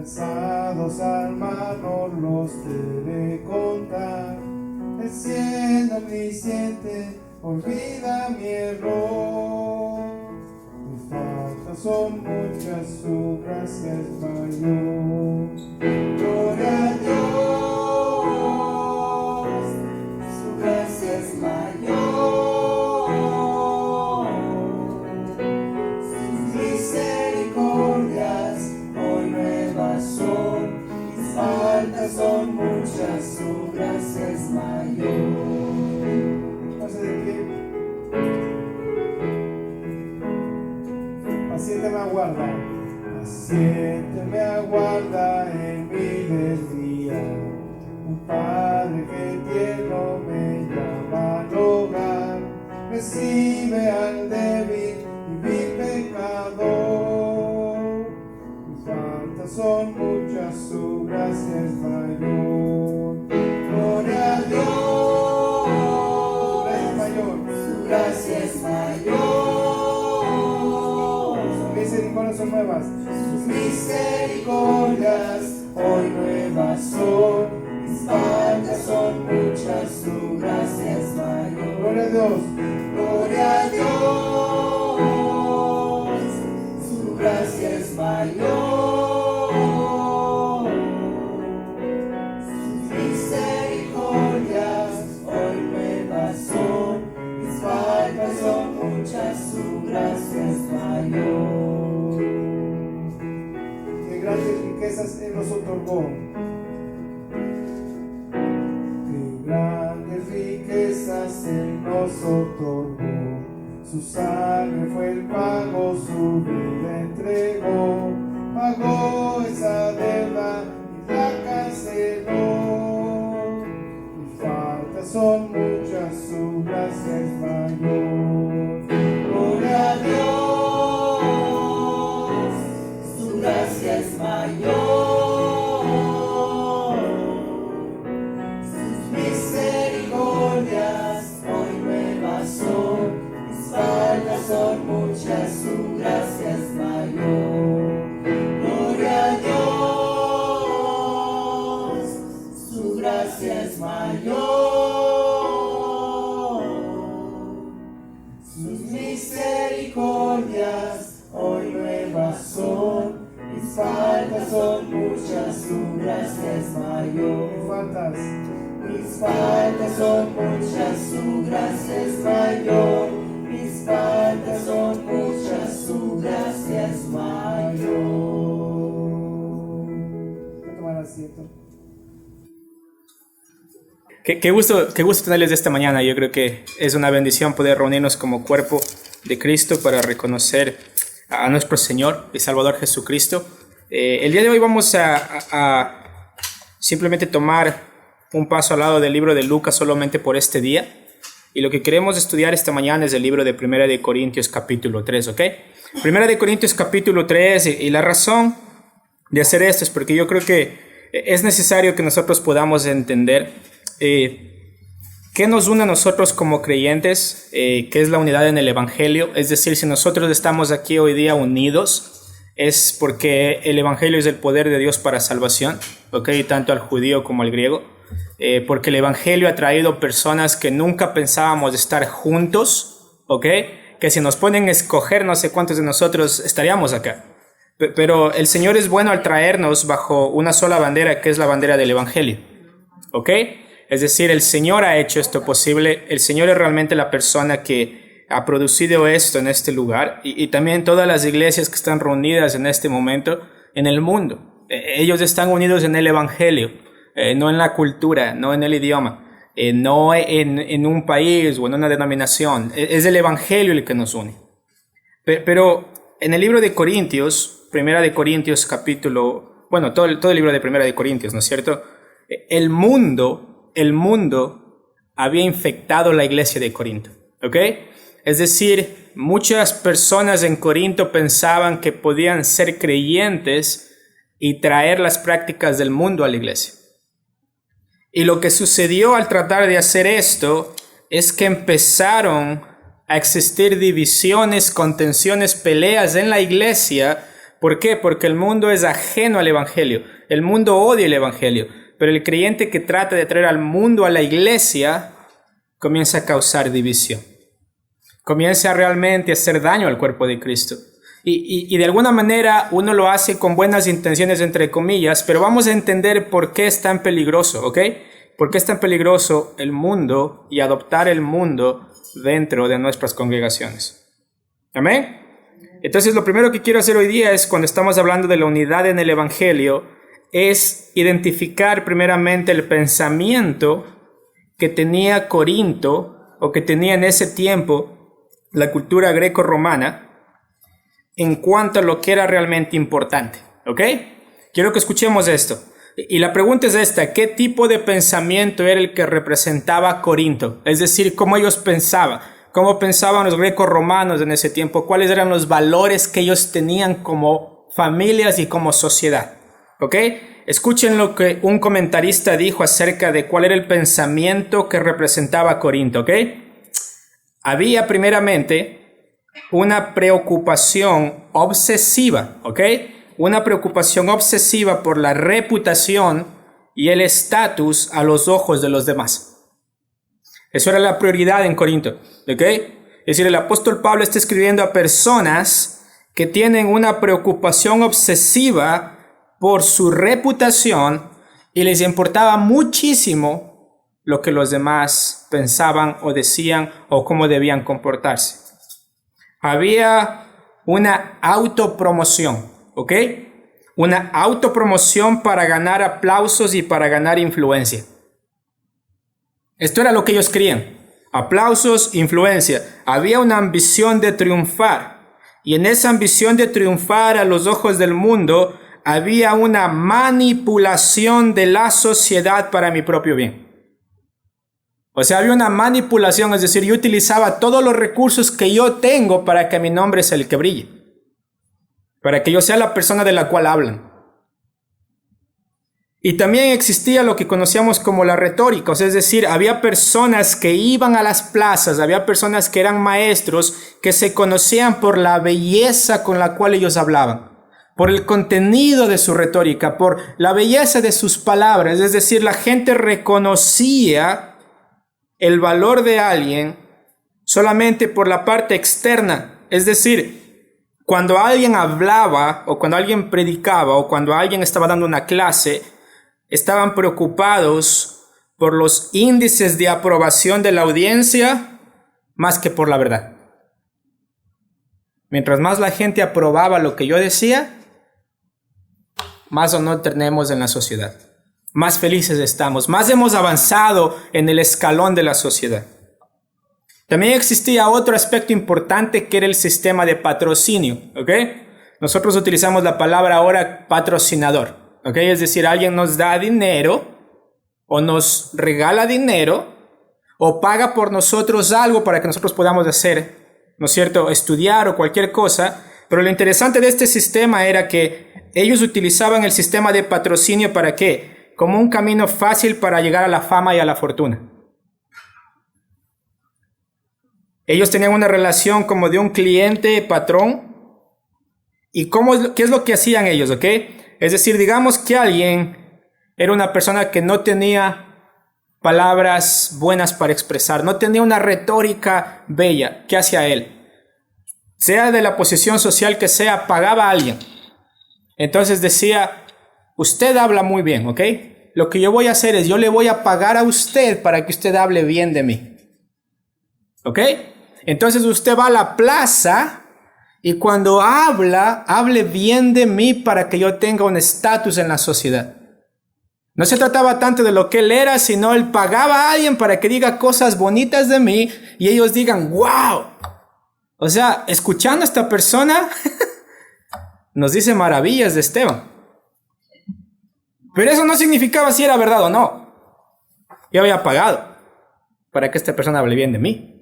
Cansados al mar no los debe contar, el cielo omnisciente olvida mi error. Mis faltas son muchas, su gracia es mayor. Gloria a Dios, su gracia es mayor. Sus misericordias hoy nuevas son, mis faltas son muchas, su gracia es mayor. ¿Pasa de pie? Paciente me aguarda, paciente me aguarda en mi desvía. Un padre que tierno me llama al hogar, recibe al débil y mi pecador. Mis faltas son muchas, su gracia es mayor. Gloria a Dios, su gracia es mayor. Sus misericordias son nuevas, sus misericordias hoy nuevas son. Mis faltas son muchas, su gracia es mayor. Gloria a Dios, gloria a Dios, su gracia es mayor. Sus misericordias hoy nuevas son. Mis faltas son muchas, su gracia es mayor. Qué grandes riquezas Él nos otorgó. Grandes riquezas Él nos otorgó, su sangre fue el pago, su vida entregó, pagó esa deuda y la canceló. Mis faltas son muchas, su gracia es mayor. Gloria a Dios, su gracia es mayor. Hoy nuevas son, mis faltas son muchas, su gracia es mayor. Gloria a Dios, su gracia es mayor. Sus misericordias hoy nuevas son, mis faltas son muchas, su gracia es mayor. Mis faltas son muchas, su gracia es mayor. Mis faltas son muchas, su gracia es mayor. Voy a tomar asiento. Qué gusto tenerles esta mañana. Yo creo que es una bendición poder reunirnos como cuerpo de Cristo para reconocer a nuestro Señor y Salvador Jesucristo. El día de hoy vamos a simplemente tomar un paso al lado del libro de Lucas solamente por este día. Y lo que queremos estudiar esta mañana es el libro de Primera de Corintios capítulo 3, ¿ok? Primera de Corintios capítulo 3, y la razón de hacer esto es porque yo creo que es necesario que nosotros podamos entender qué nos une a nosotros como creyentes, qué es la unidad en el Evangelio. Es decir, si nosotros estamos aquí hoy día unidos, es porque el Evangelio es el poder de Dios para salvación, ¿ok? Tanto al judío como al griego. Porque el Evangelio ha traído personas que nunca pensábamos estar juntos, ¿ok? Que si nos ponen a escoger, no sé cuántos de nosotros estaríamos acá. Pero el Señor es bueno al traernos bajo una sola bandera, que es la bandera del Evangelio, ¿ok? Es decir, el Señor ha hecho esto posible. El Señor es realmente la persona que ha producido esto en este lugar, y también todas las iglesias que están reunidas en este momento en el mundo. Ellos están unidos en el Evangelio. No en la cultura, no en el idioma, no en un país o en una denominación. Es el Evangelio el que nos une. Pero en el libro de Corintios, Primera de Corintios capítulo, bueno, todo el libro de Primera de Corintios, ¿no es cierto? El mundo había infectado la iglesia de Corinto, ¿ok? Es decir, muchas personas en Corinto pensaban que podían ser creyentes y traer las prácticas del mundo a la iglesia. Y lo que sucedió al tratar de hacer esto es que empezaron a existir divisiones, contenciones, peleas en la iglesia ¿Por qué? Porque el mundo es ajeno al Evangelio. El mundo odia el Evangelio. Pero el creyente que trata de traer al mundo a la iglesia comienza a causar división. Comienza realmente a hacer daño al cuerpo de Cristo. Y de alguna manera uno lo hace con buenas intenciones, entre comillas, pero vamos a entender por qué es tan peligroso, ¿ok? ¿Por qué es tan peligroso el mundo y adoptar el mundo dentro de nuestras congregaciones? ¿Amén? Entonces lo primero que quiero hacer hoy día es, cuando estamos hablando de la unidad en el Evangelio, es identificar primeramente el pensamiento que tenía Corinto, o que tenía en ese tiempo la cultura greco-romana, en cuanto a lo que era realmente importante, ¿ok? Quiero que escuchemos esto. Y la pregunta es esta: ¿qué tipo de pensamiento era el que representaba Corinto? Es decir, ¿cómo ellos pensaban? ¿Cómo pensaban los greco-romanos en ese tiempo? ¿Cuáles eran los valores que ellos tenían como familias y como sociedad? ¿Ok? Escuchen lo que un comentarista dijo acerca de cuál era el pensamiento que representaba Corinto, ¿ok? Había primeramente una preocupación obsesiva, ¿ok? Una preocupación obsesiva por la reputación y el estatus a los ojos de los demás. Eso era la prioridad en Corinto, ¿ok? Es decir, el apóstol Pablo está escribiendo a personas que tienen una preocupación obsesiva por su reputación y les importaba muchísimo lo que los demás pensaban o decían o cómo debían comportarse. Había una autopromoción, ¿ok? Una autopromoción para ganar aplausos y para ganar influencia. Esto era lo que ellos querían: aplausos, influencia. Había una ambición de triunfar, y en esa ambición de triunfar a los ojos del mundo había una manipulación de la sociedad para mi propio bien. O sea, había una manipulación, es decir, yo utilizaba todos los recursos que yo tengo para que mi nombre sea el que brille, para que yo sea la persona de la cual hablan. Y también existía lo que conocíamos como la retórica, o sea, es decir, había personas que iban a las plazas, había personas que eran maestros, que se conocían por la belleza con la cual ellos hablaban, por el contenido de su retórica, por la belleza de sus palabras. Es decir, la gente reconocía el valor de alguien solamente por la parte externa. Es decir, cuando alguien hablaba, o cuando alguien predicaba, o cuando alguien estaba dando una clase, estaban preocupados por los índices de aprobación de la audiencia más que por la verdad. Mientras más la gente aprobaba lo que yo decía, más honor tenemos en la sociedad, más felices estamos, más hemos avanzado en el escalón de la sociedad. También existía otro aspecto importante, que era el sistema de patrocinio, ¿ok? Nosotros utilizamos la palabra ahora patrocinador, ¿ok? Es decir, alguien nos da dinero, o nos regala dinero, o paga por nosotros algo para que nosotros podamos hacer, ¿no es cierto?, estudiar o cualquier cosa. Pero lo interesante de este sistema era que ellos utilizaban el sistema de patrocinio ¿para qué? Como un camino fácil para llegar a la fama y a la fortuna. Ellos tenían una relación como de un cliente-patrón. ¿Y qué es lo que hacían ellos? ¿Ok? Es decir, digamos que alguien era una persona que no tenía palabras buenas para expresar, no tenía una retórica bella. ¿Qué hacía él? Sea de la posición social que sea, pagaba a alguien. Entonces decía: usted habla muy bien, ¿ok? Lo que yo voy a hacer es, yo le voy a pagar a usted para que usted hable bien de mí, ¿ok? Entonces usted va a la plaza y cuando hable bien de mí para que yo tenga un estatus en la sociedad. No se trataba tanto de lo que él era, sino él pagaba a alguien para que diga cosas bonitas de mí y ellos digan: ¡wow! O sea, escuchando a esta persona nos dice maravillas de Esteban. Pero eso no significaba si era verdad o no. Yo había pagado para que esta persona hable bien de mí.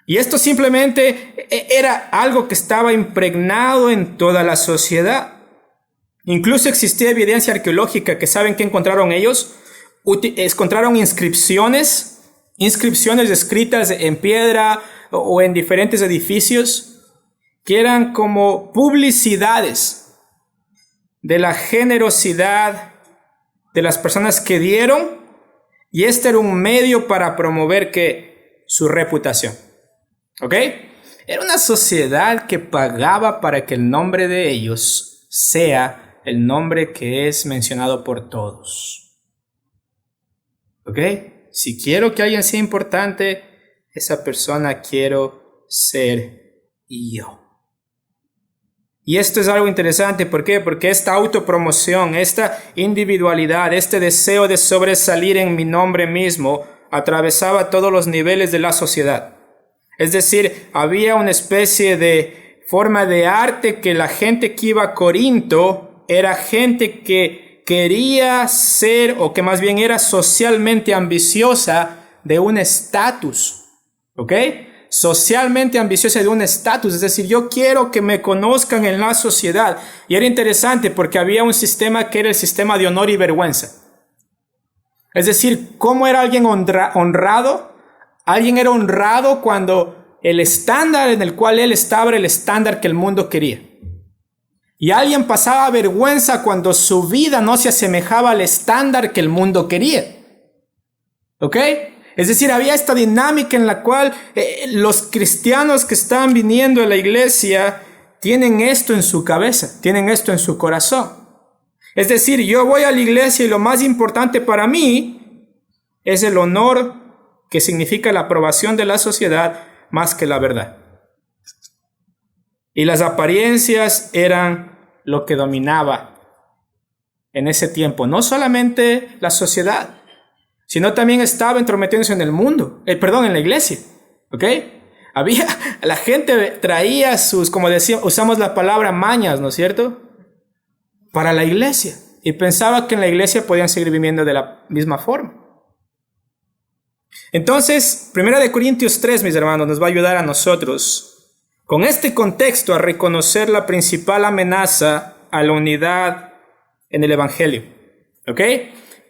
Y esto simplemente era algo que estaba impregnado en toda la sociedad. Incluso existía evidencia arqueológica que saben que encontraron ellos. Encontraron inscripciones escritas en piedra o en diferentes edificios que eran como publicidades de la generosidad de las personas que dieron, y este era un medio para promover su reputación. ¿Ok? Era una sociedad que pagaba para que el nombre de ellos sea el nombre que es mencionado por todos. ¿Ok? Si quiero que alguien sea importante, esa persona quiero ser yo. Y esto es algo interesante. ¿Por qué? Porque esta autopromoción, esta individualidad, este deseo de sobresalir en mi nombre mismo, atravesaba todos los niveles de la sociedad. Es decir, había una especie de forma de arte que la gente que iba a Corinto era gente que quería ser, o que más bien era socialmente ambiciosa de un estatus. ¿Ok? Socialmente ambiciosa de un estatus, es decir, yo quiero que me conozcan en la sociedad. Y era interesante porque había un sistema que era el sistema de honor y vergüenza. Es decir, ¿cómo era alguien honrado? Alguien era honrado cuando el estándar en el cual él estaba era el estándar que el mundo quería. Y alguien pasaba vergüenza cuando su vida no se asemejaba al estándar que el mundo quería. ¿Ok? Es decir, había esta dinámica en la cual los cristianos que están viniendo a la iglesia tienen esto en su cabeza, tienen esto en su corazón. Es decir, yo voy a la iglesia y lo más importante para mí es el honor que significa la aprobación de la sociedad más que la verdad. Y las apariencias eran lo que dominaba en ese tiempo, no solamente la sociedad, sino también estaba entrometiéndose en el mundo, en la iglesia, ¿ok? La gente traía sus, como decía, usamos la palabra mañas, ¿no es cierto? Para la iglesia, y pensaba que en la iglesia podían seguir viviendo de la misma forma. Entonces, 1 Corintios 3, mis hermanos, nos va a ayudar a nosotros, con este contexto, a reconocer la principal amenaza a la unidad en el Evangelio, ¿ok?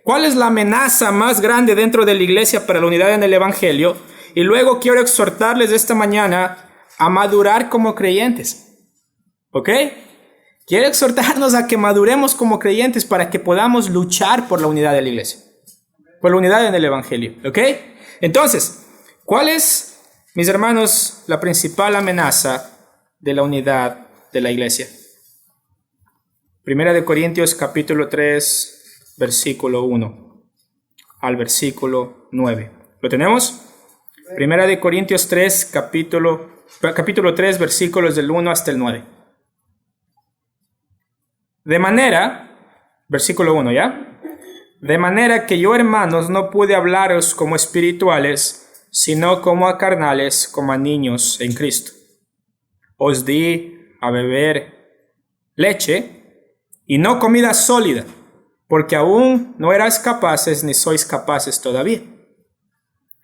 ¿Cuál es la amenaza más grande dentro de la iglesia para la unidad en el Evangelio? Y luego quiero exhortarles esta mañana a madurar como creyentes. ¿Ok? Quiero exhortarnos a que maduremos como creyentes para que podamos luchar por la unidad de la iglesia. Por la unidad en el Evangelio. ¿Ok? Entonces, ¿cuál es, mis hermanos, la principal amenaza de la unidad de la iglesia? 1 Corintios capítulo 3... versículo 1 al versículo 9. ¿Lo tenemos? 1 Corintios 3, capítulo 3, versículos del 1 hasta el 9. De manera, versículo 1, ¿ya? De manera que yo, hermanos, no pude hablaros como espirituales, sino como a carnales, como a niños en Cristo. Os di a beber leche y no comida sólida, porque aún no erais capaces ni sois capaces todavía.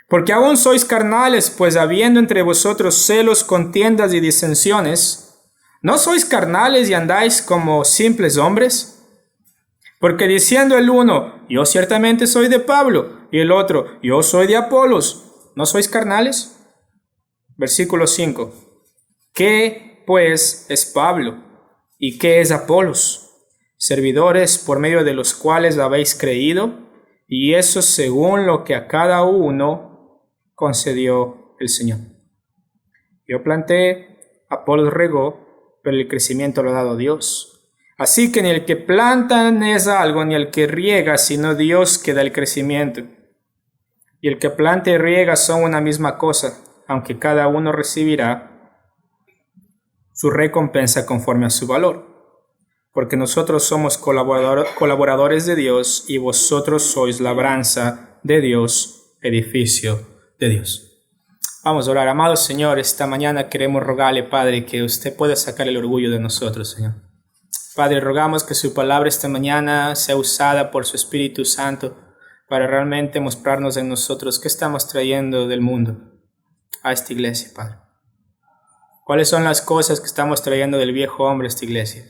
Porque aún sois carnales, pues habiendo entre vosotros celos, contiendas y disensiones, ¿no sois carnales y andáis como simples hombres? Porque diciendo el uno, yo ciertamente soy de Pablo, y el otro, yo soy de Apolos, ¿no sois carnales? Versículo 5. ¿Qué pues es Pablo? ¿Y qué es Apolos? Servidores por medio de los cuales habéis creído, y eso según lo que a cada uno concedió el Señor. Yo planté, Apolos regó, pero el crecimiento lo ha dado Dios. Así que ni el que planta es algo, ni el que riega, sino Dios que da el crecimiento. Y el que planta y riega son una misma cosa, aunque cada uno recibirá su recompensa conforme a su valor. Porque nosotros somos colaboradores de Dios y vosotros sois labranza de Dios, edificio de Dios. Vamos a orar. Amado Señor, esta mañana queremos rogarle, Padre, que usted pueda sacar el orgullo de nosotros, Señor. Padre, rogamos que su palabra esta mañana sea usada por su Espíritu Santo para realmente mostrarnos en nosotros qué estamos trayendo del mundo a esta iglesia, Padre. ¿Cuáles son las cosas que estamos trayendo del viejo hombre a esta iglesia?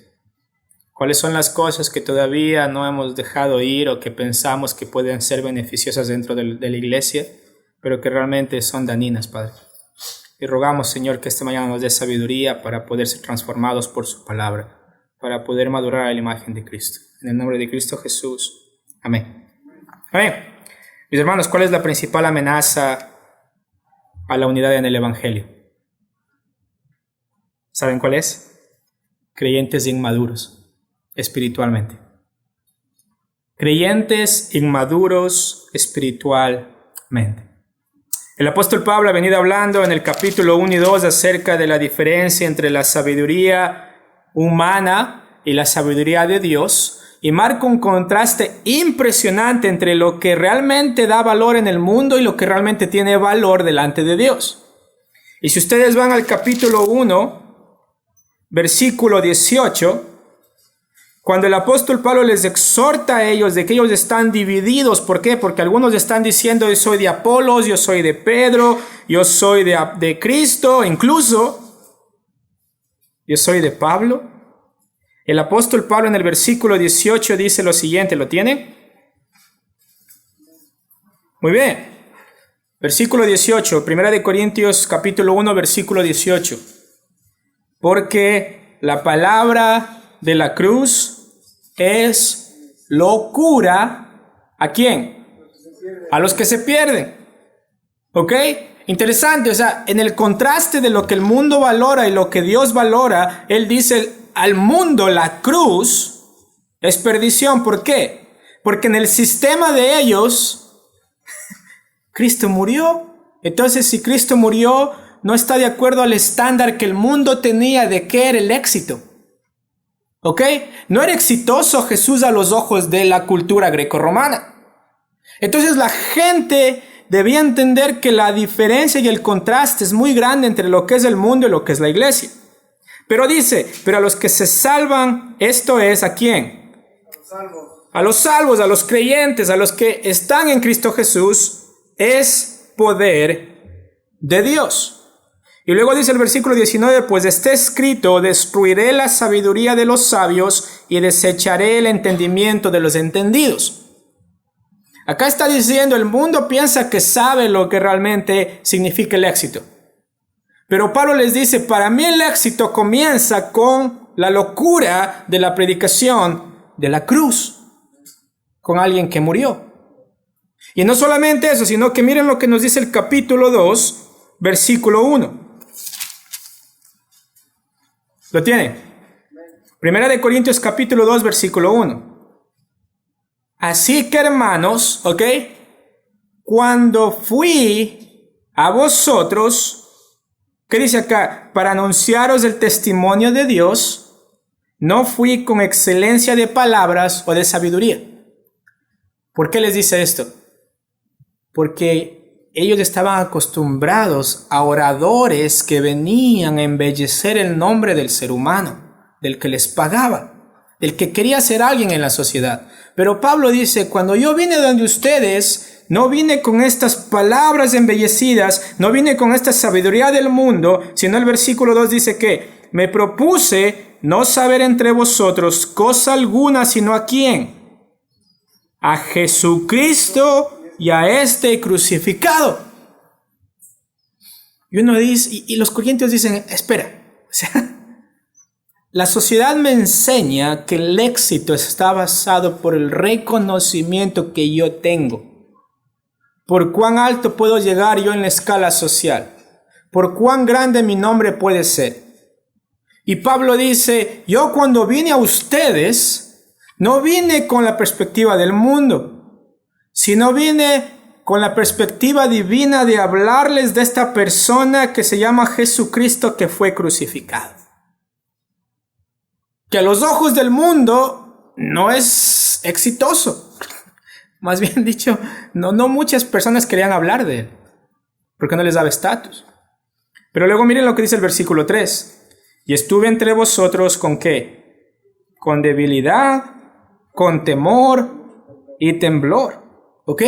¿Cuáles son las cosas que todavía no hemos dejado ir o que pensamos que pueden ser beneficiosas dentro de la iglesia, pero que realmente son dañinas, Padre? Y rogamos, Señor, que esta mañana nos dé sabiduría para poder ser transformados por su palabra, para poder madurar a la imagen de Cristo. En el nombre de Cristo Jesús. Amén. Amén. Mis hermanos, ¿cuál es la principal amenaza a la unidad en el Evangelio? ¿Saben cuál es? Creyentes inmaduros espiritualmente. Creyentes inmaduros espiritualmente. El apóstol Pablo ha venido hablando en el capítulo 1 y 2 acerca de la diferencia entre la sabiduría humana y la sabiduría de Dios, y marca un contraste impresionante entre lo que realmente da valor en el mundo y lo que realmente tiene valor delante de Dios. Y si ustedes van al capítulo 1, versículo 18, cuando el apóstol Pablo les exhorta a ellos de que ellos están divididos, ¿por qué? Porque algunos están diciendo yo soy de Apolos, yo soy de Pedro, yo soy de Cristo, incluso yo soy de Pablo. El apóstol Pablo en el versículo 18 dice lo siguiente, ¿lo tienen? Muy bien. Versículo 18, 1 Corintios capítulo 1, versículo 18. Porque la palabra de la cruz es locura. ¿A quién? A los que se pierden. ¿Ok? Interesante, o sea, en el contraste de lo que el mundo valora y lo que Dios valora, él dice al mundo la cruz es perdición. ¿Por qué? Porque en el sistema de ellos Cristo murió. Entonces, si Cristo murió, no está de acuerdo al estándar que el mundo tenía de qué era el éxito. ¿Ok? No era exitoso Jesús a los ojos de la cultura grecorromana. Entonces la gente debía entender que la diferencia y el contraste es muy grande entre lo que es el mundo y lo que es la iglesia. Pero dice, pero a los que se salvan, esto es, ¿a quién? A los salvos, a los creyentes, a los que están en Cristo Jesús, es poder de Dios. Y luego dice el versículo 19, pues está escrito, destruiré la sabiduría de los sabios y desecharé el entendimiento de los entendidos. Acá está diciendo, el mundo piensa que sabe lo que realmente significa el éxito. Pero Pablo les dice, para mí el éxito comienza con la locura de la predicación de la cruz, con alguien que murió. Y no solamente eso, sino que miren lo que nos dice el capítulo 2, versículo 1. ¿Lo tienen? 1 Corintios capítulo 2, versículo 1. Así que hermanos, ¿ok? Cuando fui a vosotros, ¿qué dice acá? Para anunciaros el testimonio de Dios, no fui con excelencia de palabras o de sabiduría. ¿Por qué les dice esto? Porque ellos estaban acostumbrados a oradores que venían a embellecer el nombre del ser humano, del que les pagaba, del que quería ser alguien en la sociedad. Pero Pablo dice, cuando yo vine donde ustedes, no vine con estas palabras embellecidas, no vine con esta sabiduría del mundo, sino el versículo 2 dice que me propuse no saber entre vosotros cosa alguna, sino a quién, a Jesucristo y a este crucificado. Y uno dice, y los corintios dicen, espera, o sea, la sociedad me enseña que el éxito está basado por el reconocimiento que yo tengo, por cuán alto puedo llegar yo en la escala social, por cuán grande mi nombre puede ser. Y Pablo dice, yo cuando vine a ustedes, no vine con la perspectiva del mundo, sino vine con la perspectiva divina de hablarles de esta persona que se llama Jesucristo, que fue crucificado. Que a los ojos del mundo no es exitoso. Más bien dicho, no muchas personas querían hablar de él, porque no les daba estatus. Pero luego miren lo que dice el versículo 3. Y estuve entre vosotros ¿con qué? Con debilidad, con temor y temblor. ¿Ok?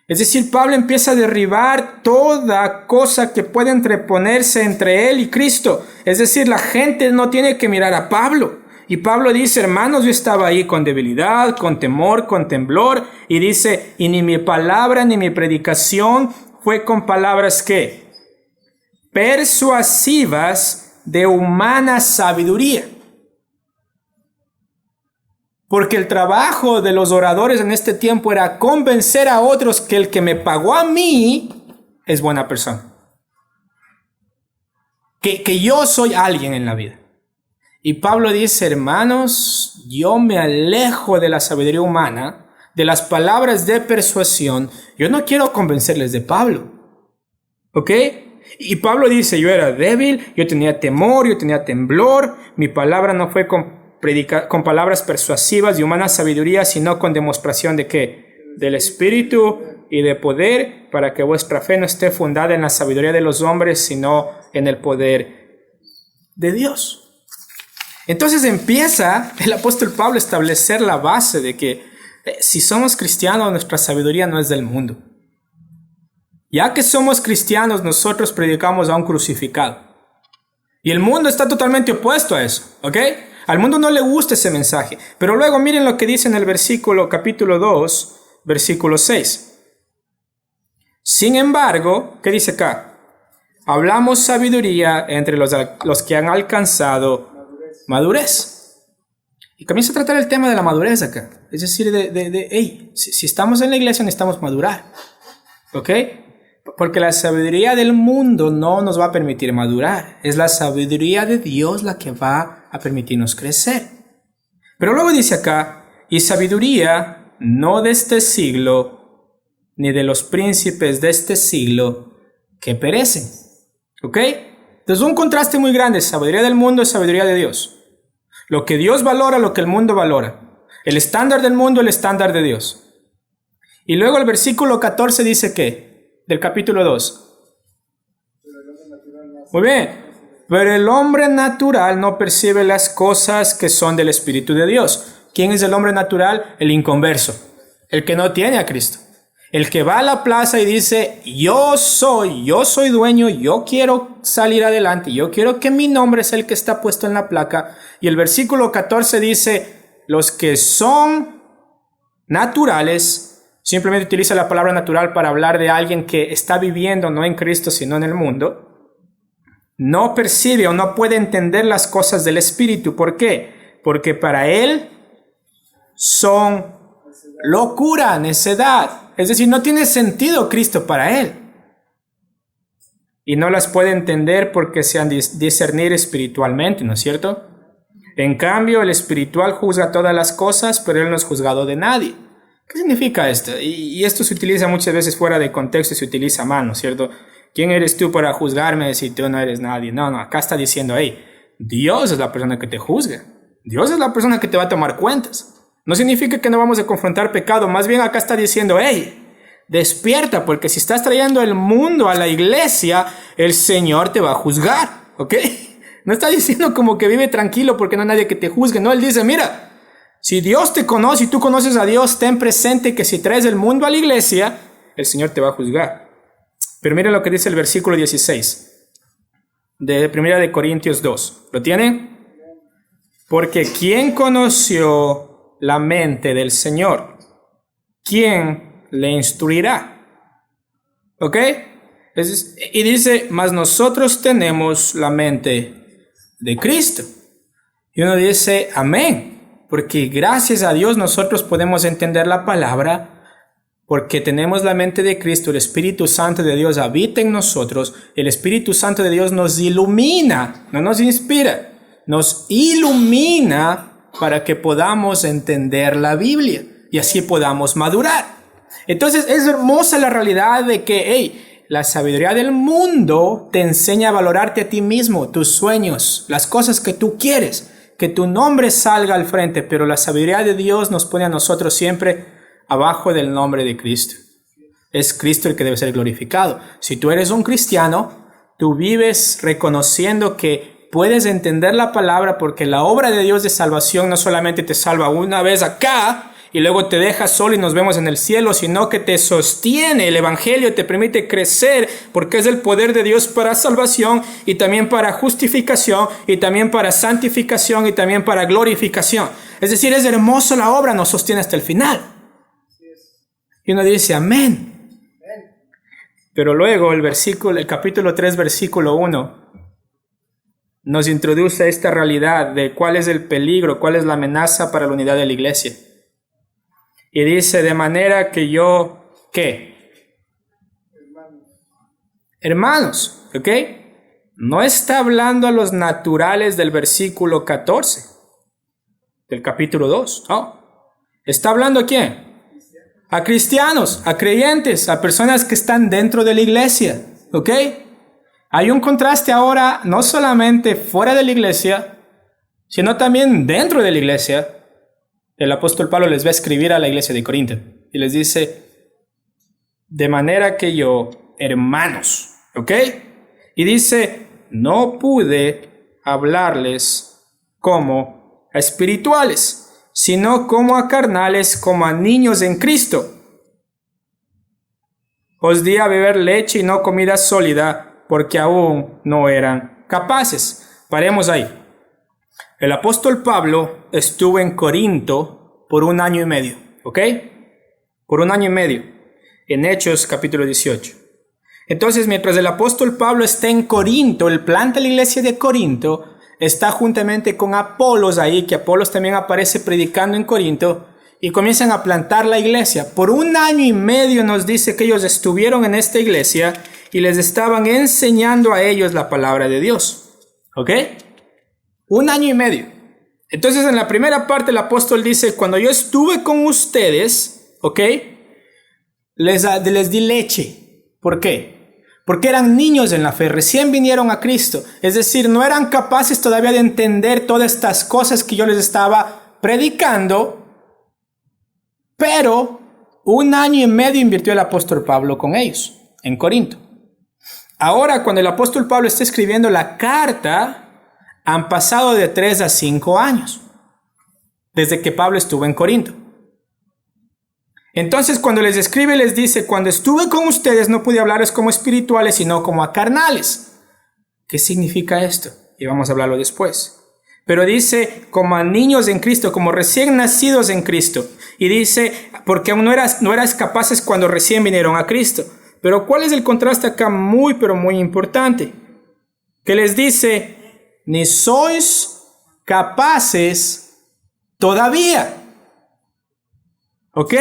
Es decir, Pablo empieza a derribar toda cosa que pueda entreponerse entre él y Cristo. Es decir, la gente no tiene que mirar a Pablo. Y Pablo dice, hermanos, yo estaba ahí con debilidad, con temor, con temblor. Y dice, y ni mi palabra ni mi predicación fue con palabras ¿qué? persuasivas de humana sabiduría. Porque el trabajo de los oradores en este tiempo era convencer a otros que el que me pagó a mí es buena persona. Que yo soy alguien en la vida. Y Pablo dice, hermanos, yo me alejo de la sabiduría humana, de las palabras de persuasión. Yo no quiero convencerles de Pablo. ¿Ok? Y Pablo dice, yo era débil, yo tenía temor, yo tenía temblor. Mi palabra no fue con palabras persuasivas de humana sabiduría, sino con demostración de ¿qué? Del Espíritu y de poder, para que vuestra fe no esté fundada en la sabiduría de los hombres, sino en el poder de Dios. Entonces empieza el apóstol Pablo a establecer la base de que si somos cristianos, nuestra sabiduría no es del mundo. Ya que somos cristianos, nosotros predicamos a un crucificado. Y el mundo está totalmente opuesto a eso, ¿ok? Al mundo no le gusta ese mensaje. Pero luego miren lo que dice en el versículo, capítulo 2, versículo 6. Sin embargo, ¿qué dice acá? Hablamos sabiduría entre los que han alcanzado madurez. Y comienza a tratar el tema de la madurez acá. Es decir, hey, si estamos en la iglesia necesitamos madurar. ¿Ok? Porque la sabiduría del mundo no nos va a permitir madurar. Es la sabiduría de Dios la que va a permitirnos crecer. Pero luego dice acá, y sabiduría no de este siglo, ni de los príncipes de este siglo que perecen. ¿Ok? Entonces un contraste muy grande. Sabiduría del mundo es sabiduría de Dios. Lo que Dios valora, lo que el mundo valora. El estándar del mundo, el estándar de Dios. Y luego el versículo 14 dice ¿qué? Del capítulo 2. Muy bien. Pero el hombre natural no percibe las cosas que son del Espíritu de Dios. ¿Quién es el hombre natural? El inconverso. El que no tiene a Cristo. El que va a la plaza y dice, yo soy dueño, yo quiero salir adelante, yo quiero que mi nombre sea el que está puesto en la placa. Y el versículo 14 dice, los que son naturales, simplemente utiliza la palabra natural para hablar de alguien que está viviendo no en Cristo sino en el mundo, no percibe o no puede entender las cosas del Espíritu. ¿Por qué? Porque para él son locura, necedad. Es decir, no tiene sentido Cristo para él. Y no las puede entender porque se han de discernir espiritualmente, ¿no es cierto? En cambio, el espiritual juzga todas las cosas, pero él no es juzgado de nadie. ¿Qué significa esto? Y esto se utiliza muchas veces fuera de contexto y se utiliza mal, ¿no es cierto? ¿Quién eres tú para juzgarme si tú no eres nadie? No, acá está diciendo, hey, Dios es la persona que te juzga. Dios es la persona que te va a tomar cuentas. No significa que no vamos a confrontar pecado, más bien acá está diciendo, hey, despierta, porque si estás trayendo el mundo a la iglesia, el Señor te va a juzgar, ¿ok? No está diciendo como que vive tranquilo porque no hay nadie que te juzgue, no, Él dice, mira, si Dios te conoce y tú conoces a Dios, ten presente que si traes el mundo a la iglesia, el Señor te va a juzgar. Pero mira lo que dice el versículo 16 de 1 de Corintios 2, ¿lo tienen? Porque ¿quién conoció la mente del Señor? ¿Quién le instruirá? ¿Ok? Y dice, mas nosotros tenemos la mente de Cristo. Y uno dice, amén. Porque gracias a Dios nosotros podemos entender la palabra. Porque tenemos la mente de Cristo. El Espíritu Santo de Dios habita en nosotros. El Espíritu Santo de Dios nos ilumina. No nos inspira. Nos ilumina para que podamos entender la Biblia y así podamos madurar. Entonces es hermosa la realidad de que, hey, la sabiduría del mundo te enseña a valorarte a ti mismo, tus sueños, las cosas que tú quieres, que tu nombre salga al frente, pero la sabiduría de Dios nos pone a nosotros siempre abajo del nombre de Cristo. Es Cristo el que debe ser glorificado. Si tú eres un cristiano, tú vives reconociendo que puedes entender la palabra porque la obra de Dios de salvación no solamente te salva una vez acá y luego te deja solo y nos vemos en el cielo, sino que te sostiene. El Evangelio te permite crecer porque es el poder de Dios para salvación y también para justificación y también para santificación y también para glorificación. Es decir, es hermosa la obra, nos sostiene hasta el final. Y uno dice, amén. Pero luego el capítulo 3, versículo 1, nos introduce esta realidad de cuál es el peligro, cuál es la amenaza para la unidad de la iglesia. Y dice, de manera que yo, ¿qué? Hermanos, ¿ok? No está hablando a los naturales del versículo 14, del capítulo 2, no. Está hablando a quién? A cristianos, a creyentes, a personas que están dentro de la iglesia, ¿ok? Hay un contraste ahora, no solamente fuera de la iglesia, sino también dentro de la iglesia. El apóstol Pablo les va a escribir a la iglesia de Corinto y les dice, de manera que yo, hermanos, ¿ok? Y dice, no pude hablarles como a espirituales, sino como a carnales, como a niños en Cristo. Os di a beber leche y no comida sólida, porque aún no eran capaces. Paremos ahí. El apóstol Pablo estuvo en Corinto por 1 año y medio, ¿ok? Por 1 año y medio, en Hechos capítulo 18. Entonces, mientras el apóstol Pablo está en Corinto, él planta la iglesia de Corinto, está juntamente con Apolos ahí, que Apolos también aparece predicando en Corinto, y comienzan a plantar la iglesia. Por 1 año y medio nos dice que ellos estuvieron en esta iglesia y les estaban enseñando a ellos la palabra de Dios. ¿Ok? 1 año y medio. Entonces en la primera parte el apóstol dice, cuando yo estuve con ustedes, ¿ok? Les di leche. ¿Por qué? Porque eran niños en la fe, recién vinieron a Cristo. Es decir, no eran capaces todavía de entender todas estas cosas que yo les estaba predicando. Pero 1 año y medio invirtió el apóstol Pablo con ellos, en Corinto. Ahora, cuando el apóstol Pablo está escribiendo la carta, han pasado de 3 a 5 años, desde que Pablo estuvo en Corinto. Entonces, cuando les escribe, les dice, cuando estuve con ustedes no pude hablarles como espirituales, sino como a carnales. ¿Qué significa esto? Y vamos a hablarlo después. Pero dice, como a niños en Cristo, como recién nacidos en Cristo. Y dice, porque aún no eras capaces cuando recién vinieron a Cristo. Pero ¿cuál es el contraste acá? Muy, pero muy importante. Que les dice, ni sois capaces todavía. ¿Ok?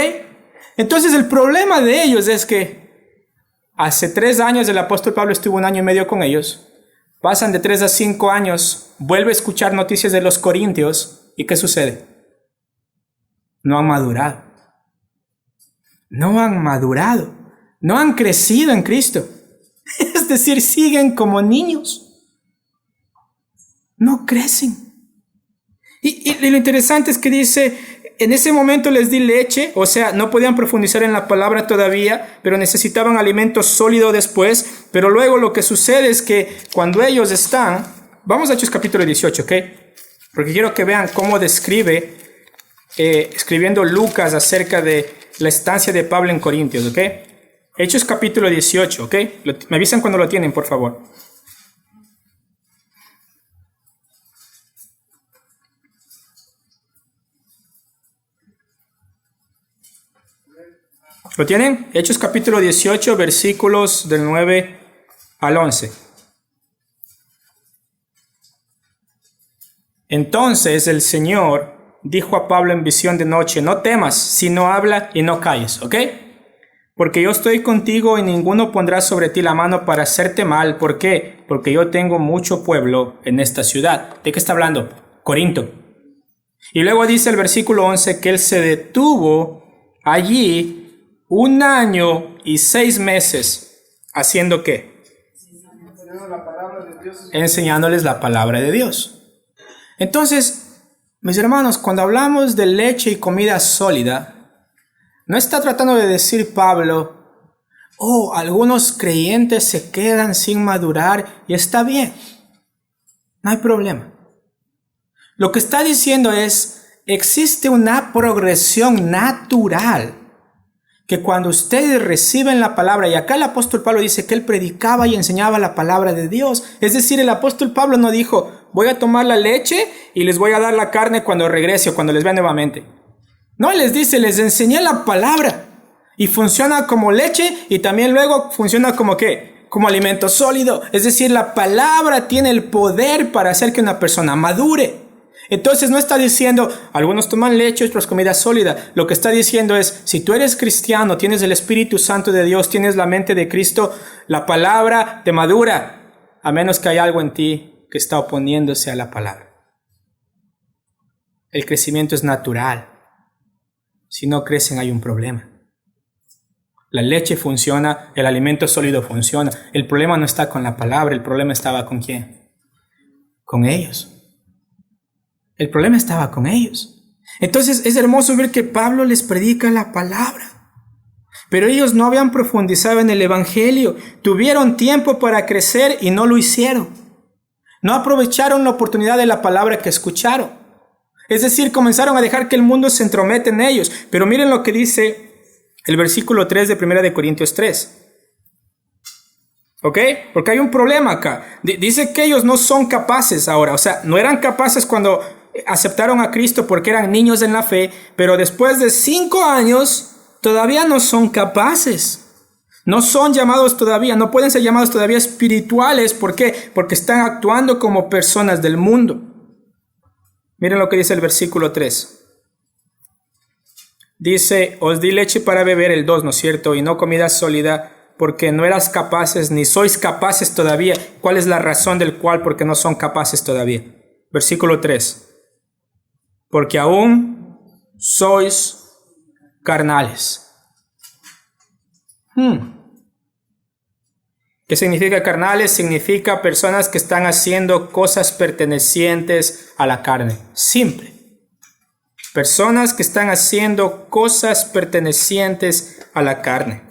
Entonces el problema de ellos es que hace 3 años el apóstol Pablo estuvo 1 año y medio con ellos. Pasan de 3 a 5 años, vuelve a escuchar noticias de los corintios. ¿Y qué sucede? No han madurado. No han madurado. No han crecido en Cristo. Es decir, siguen como niños. No crecen. Y lo interesante es que dice, en ese momento les di leche, o sea, no podían profundizar en la palabra todavía, pero necesitaban alimento sólido después. Pero luego lo que sucede es que cuando ellos están, vamos a Hechos capítulo 18, ¿ok? Porque quiero que vean cómo describe, escribiendo Lucas acerca de la estancia de Pablo en Corintios, ¿ok? Hechos capítulo 18, ¿ok? Me avisan cuando lo tienen, por favor. ¿Lo tienen? Hechos capítulo 18, versículos del 9 al 11. Entonces el Señor dijo a Pablo en visión de noche, no temas, sino habla y no calles, ¿ok? Porque yo estoy contigo y ninguno pondrá sobre ti la mano para hacerte mal. ¿Por qué? Porque yo tengo mucho pueblo en esta ciudad. ¿De qué está hablando? Corinto. Y luego dice el versículo 11 que él se detuvo allí 1 año y 6 meses. ¿Haciendo qué? Enseñándoles la palabra de Dios. Entonces, mis hermanos, cuando hablamos de leche y comida sólida, no está tratando de decir Pablo, algunos creyentes se quedan sin madurar y está bien. No hay problema. Lo que está diciendo es, existe una progresión natural que cuando ustedes reciben la palabra, y acá el apóstol Pablo dice que él predicaba y enseñaba la palabra de Dios. Es decir, el apóstol Pablo no dijo, voy a tomar la leche y les voy a dar la carne cuando regrese o cuando les vea nuevamente. No, él les dice, les enseñé la palabra. Y funciona como leche y también luego funciona como ¿qué? Como alimento sólido. Es decir, la palabra tiene el poder para hacer que una persona madure. Entonces no está diciendo, algunos toman leche, otros comida sólida. Lo que está diciendo es, si tú eres cristiano, tienes el Espíritu Santo de Dios, tienes la mente de Cristo, la palabra te madura, a menos que haya algo en ti que está oponiéndose a la palabra. El crecimiento es natural. Si no crecen hay un problema. La leche funciona, el alimento sólido funciona. El problema no está con la palabra, el problema estaba ¿con quién? Con ellos. El problema estaba con ellos. Entonces es hermoso ver que Pablo les predica la palabra. Pero ellos no habían profundizado en el evangelio. Tuvieron tiempo para crecer y no lo hicieron. No aprovecharon la oportunidad de la palabra que escucharon. Es decir, comenzaron a dejar que el mundo se entromete en ellos. Pero miren lo que dice el versículo 3 de 1 de Corintios 3. ¿Ok? Porque hay un problema acá. Dice que ellos no son capaces ahora. O sea, no eran capaces cuando aceptaron a Cristo porque eran niños en la fe, pero después de 5 años todavía no son capaces. No son llamados todavía, no pueden ser llamados todavía espirituales. ¿Por qué? Porque están actuando como personas del mundo. Miren lo que dice el versículo 3. Dice, os di leche para beber, el 2, ¿no es cierto? Y no comida sólida, porque no eras capaces, ni sois capaces todavía. ¿Cuál es la razón del cual? Porque no son capaces todavía. Versículo 3. Porque aún sois carnales. ¿Qué significa carnales? Significa personas que están haciendo cosas pertenecientes a la carne. Simple. Personas que están haciendo cosas pertenecientes a la carne.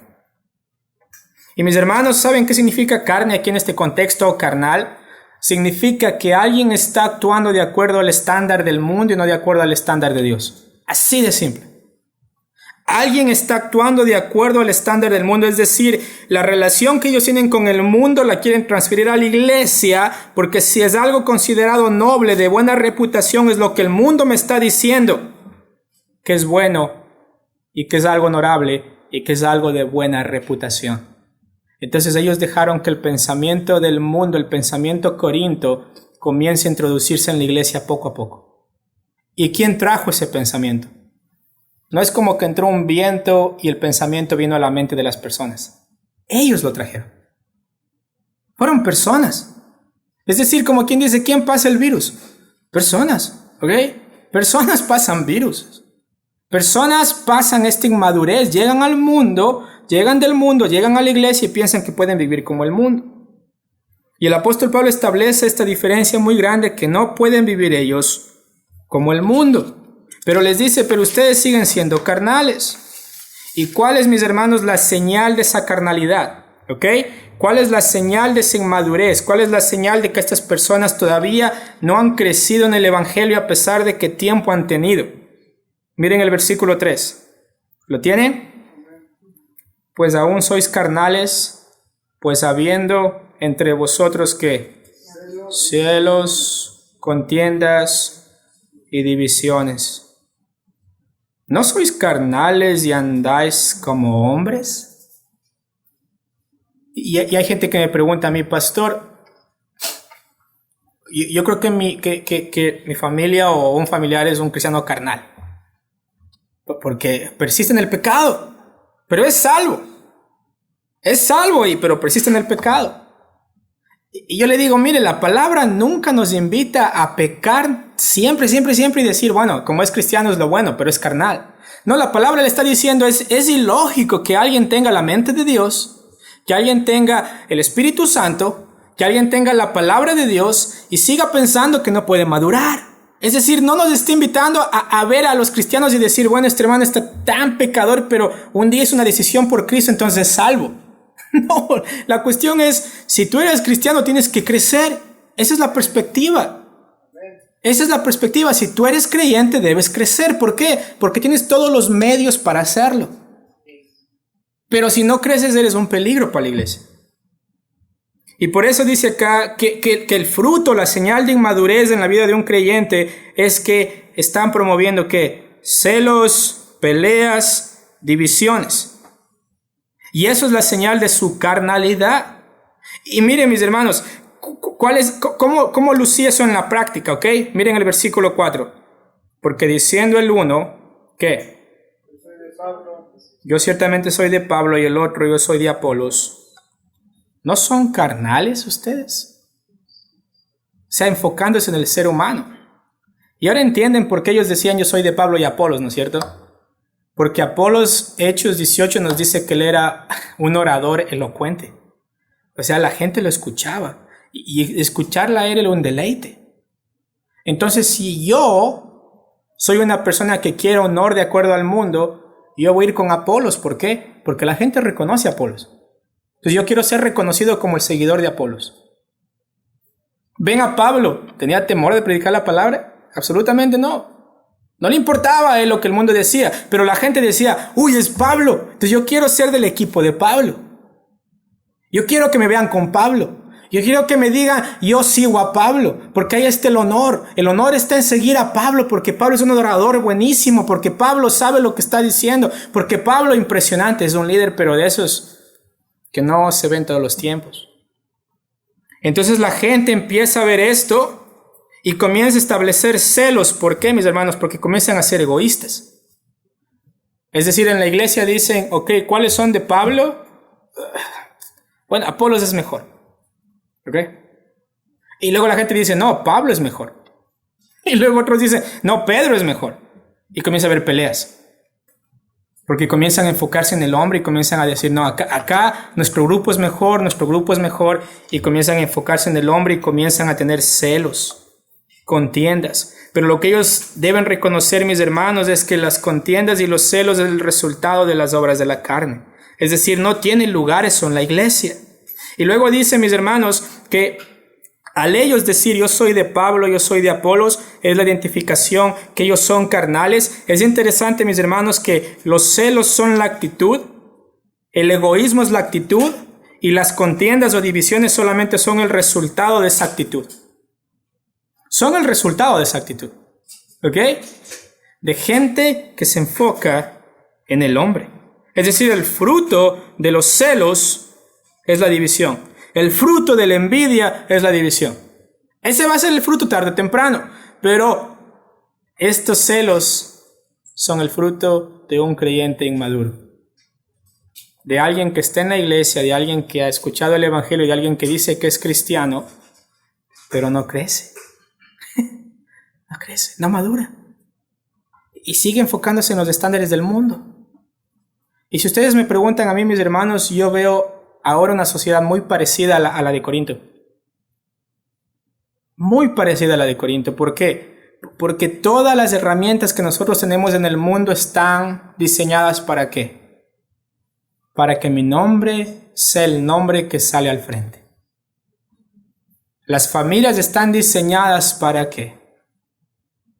Y mis hermanos, ¿saben qué significa carne aquí en este contexto carnal? Significa que alguien está actuando de acuerdo al estándar del mundo y no de acuerdo al estándar de Dios. Así de simple. Alguien está actuando de acuerdo al estándar del mundo, es decir, la relación que ellos tienen con el mundo la quieren transferir a la iglesia, porque si es algo considerado noble, de buena reputación, es lo que el mundo me está diciendo, que es bueno y que es algo honorable y que es algo de buena reputación. Entonces ellos dejaron que el pensamiento del mundo, el pensamiento corinto, comience a introducirse en la iglesia poco a poco. ¿Y quién trajo ese pensamiento? No es como que entró un viento y el pensamiento vino a la mente de las personas. Ellos lo trajeron. Fueron personas. Es decir, como quien dice, ¿quién pasa el virus? Personas, ¿ok? Personas pasan virus. Personas pasan esta inmadurez, llegan al mundo, llegan del mundo, llegan a la iglesia y piensan que pueden vivir como el mundo. Y el apóstol Pablo establece esta diferencia muy grande, que no pueden vivir ellos como el mundo. Pero les dice, pero ustedes siguen siendo carnales. ¿Y cuál es, mis hermanos, la señal de esa carnalidad? ¿Ok? ¿Cuál es la señal de esa inmadurez? ¿Cuál es la señal de que estas personas todavía no han crecido en el evangelio a pesar de que tiempo han tenido? Miren el versículo 3. ¿Lo tienen? Pues aún sois carnales, pues habiendo entre vosotros ¿qué? Celos, contiendas y divisiones. ¿No sois carnales y andáis como hombres? Y hay gente que me pregunta a mí, pastor, yo creo que mi familia o un familiar es un cristiano carnal, porque persiste en el pecado, pero es salvo. Es salvo, pero persiste en el pecado. Y yo le digo, mire, la palabra nunca nos invita a pecar siempre y decir, bueno, como es cristiano es lo bueno, pero es carnal. No, la palabra le está diciendo, es ilógico que alguien tenga la mente de Dios, que alguien tenga el Espíritu Santo, que alguien tenga la palabra de Dios y siga pensando que no puede madurar. Es decir, no nos está invitando a ver a los cristianos y decir, bueno, este hermano está tan pecador, pero un día es una decisión por Cristo, entonces es salvo. No, la cuestión es, si tú eres cristiano tienes que crecer. Esa es la perspectiva. Esa es la perspectiva. Si tú eres creyente debes crecer. ¿Por qué? Porque tienes todos los medios para hacerlo. Pero si no creces eres un peligro para la iglesia. Y por eso dice acá que el fruto, la señal de inmadurez en la vida de un creyente es que están promoviendo ¿qué? Celos, peleas, divisiones. Y eso es la señal de su carnalidad. Y miren, mis hermanos, ¿cómo lucía eso en la práctica? ¿Ok? Miren el versículo 4. Porque diciendo el uno, ¿qué? Yo ciertamente soy de Pablo, y el otro, yo soy de Apolos. ¿No son carnales ustedes? O sea, enfocándose en el ser humano. Y ahora entienden por qué ellos decían yo soy de Pablo y Apolos, ¿no es cierto? Porque Apolos, Hechos 18, nos dice que él era un orador elocuente. O sea, la gente lo escuchaba. Y escucharla era un deleite. Entonces, si yo soy una persona que quiere honor de acuerdo al mundo, yo voy a ir con Apolos. ¿Por qué? Porque la gente reconoce a Apolos. Entonces yo quiero ser reconocido como el seguidor de Apolos. ¿Ven a Pablo? ¿Tenía temor de predicar la palabra? Absolutamente no. No le importaba a él lo que el mundo decía, pero la gente decía, uy, es Pablo. Entonces yo quiero ser del equipo de Pablo. Yo quiero que me vean con Pablo. Yo quiero que me digan, yo sigo a Pablo, porque ahí está el honor. El honor está en seguir a Pablo, porque Pablo es un orador buenísimo, porque Pablo sabe lo que está diciendo, porque Pablo impresionante, es un líder, pero de esos que no se ven todos los tiempos. Entonces la gente empieza a ver esto y comienza a establecer celos. ¿Por qué, mis hermanos? Porque comienzan a ser egoístas. Es decir, en la iglesia dicen, ok, ¿cuáles son de Pablo? Bueno, Apolos es mejor. ¿Ok? Y luego la gente dice, no, Pablo es mejor. Y luego otros dicen, no, Pedro es mejor. Y comienza a haber peleas. Porque comienzan a enfocarse en el hombre y comienzan a decir, no, acá nuestro grupo es mejor, y comienzan a enfocarse en el hombre y comienzan a tener celos, contiendas. Pero lo que ellos deben reconocer, mis hermanos, es que las contiendas y los celos es el resultado de las obras de la carne. Es decir, no tienen lugar eso en la iglesia. Y luego dice, mis hermanos, que al ellos decir yo soy de Pablo, yo soy de Apolos, es la identificación que ellos son carnales. Es interesante, mis hermanos, que los celos son la actitud, el egoísmo es la actitud y las contiendas o divisiones solamente son el resultado de esa actitud. Son el resultado de esa actitud. ¿Ok? De gente que se enfoca en el hombre. Es decir, el fruto de los celos es la división. El fruto de la envidia es la división. Ese va a ser el fruto tarde o temprano. Pero estos celos son el fruto de un creyente inmaduro. De alguien que está en la iglesia, de alguien que ha escuchado el evangelio, de alguien que dice que es cristiano, pero no crece. No crece, no madura. Y sigue enfocándose en los estándares del mundo. Y si ustedes me preguntan a mí, mis hermanos, yo veo ahora una sociedad muy parecida a la de Corinto. Muy parecida a la de Corinto. ¿Por qué? Porque todas las herramientas que nosotros tenemos en el mundo están diseñadas ¿para qué? Para que mi nombre sea el nombre que sale al frente. Las familias están diseñadas ¿para qué?